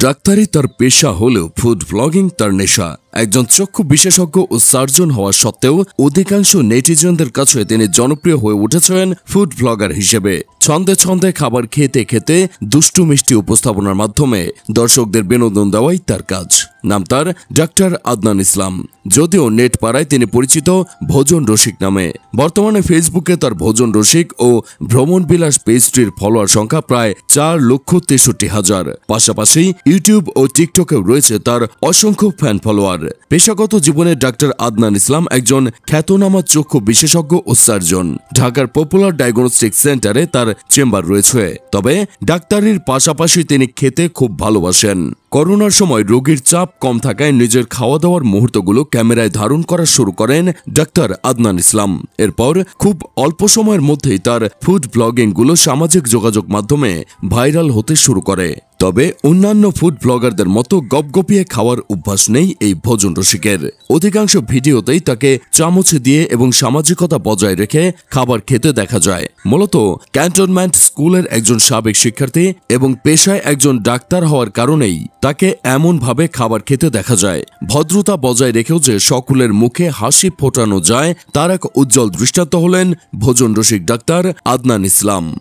ডাক্তারি তার পেশা হলেও ফুড ব্লগিং তার নেশা। একজন চক্ষু বিশেষজ্ঞ ও সার্জন হওয়া সত্ত্বেও অধিকাংশ নেটিজনদের কাছে তিনি জনপ্রিয় হয়ে উঠেছেন ফুড ব্লগার হিসেবে। ছন্দে ছন্দে খাবার খেতে খেতে দুষ্টু মিষ্টি উপস্থাপনার মাধ্যমে দর্শকদের বিনোদন দেওয়াই তার কাজ। নাম তার ডাক্তার আদনান ইসলাম। যদিও নেট পাড়ায় তিনি পরিচিত ভোজন রসিক নামে। বর্তমানে ফেসবুকে তার ভোজন রসিক ও ভ্রমণ বিলাস পেজটির ফলোয়ার সংখ্যা প্রায় 4,63,000। পাশাপাশি ইউটিউব ও টিকটকেও রয়েছে তার অসংখ্য ফ্যান ফলোয়ার। পেশাগত জীবনে ডাক্তার আদনান ইসলাম একজন খ্যাতনামা চক্ষু বিশেষজ্ঞ ও সার্জন। ঢাকার পপুলার ডায়াগনস্টিক সেন্টারে তার চেম্বার রয়েছে। তবে ডাক্তারির পাশাপাশি তিনি খেতে খুব ভালোবাসেন। করোনার সময় রোগীর চাপ কম থাকায় নিজের খাওয়া দাওয়ার মুহূর্তগুলো ক্যামেরায় ধারণ করা শুরু করেন ডাক্তার আদনান ইসলাম। এরপর খুব অল্প সময়ের মধ্যেই তার ফুড ব্লগিংগুলো সামাজিক যোগাযোগ মাধ্যমে ভাইরাল হতে শুরু করে। তবে অন্যান্য ফুড ব্লগারদের মতো গপগপিয়ে খাওয়ার অভ্যাস নেই এই ভোজন রসিকের। অধিকাংশ ভিডিওতেই তাকে চামচ দিয়ে এবং সামাজিকতা বজায় রেখে খাবার খেতে দেখা যায়। মূলত ক্যান্টনমেন্ট স্কুলের একজন সাবেক শিক্ষার্থী এবং পেশায় একজন ডাক্তার হওয়ার কারণেই তাকে এমনভাবে খাবার খেতে দেখা যায়। ভদ্রতা বজায় রেখেও যে সকলের মুখে হাসি ফোটানো যায় তার এক উজ্জ্বল দৃষ্টান্ত হলেন ভোজন রসিক ডাক্তার আদনান ইসলাম।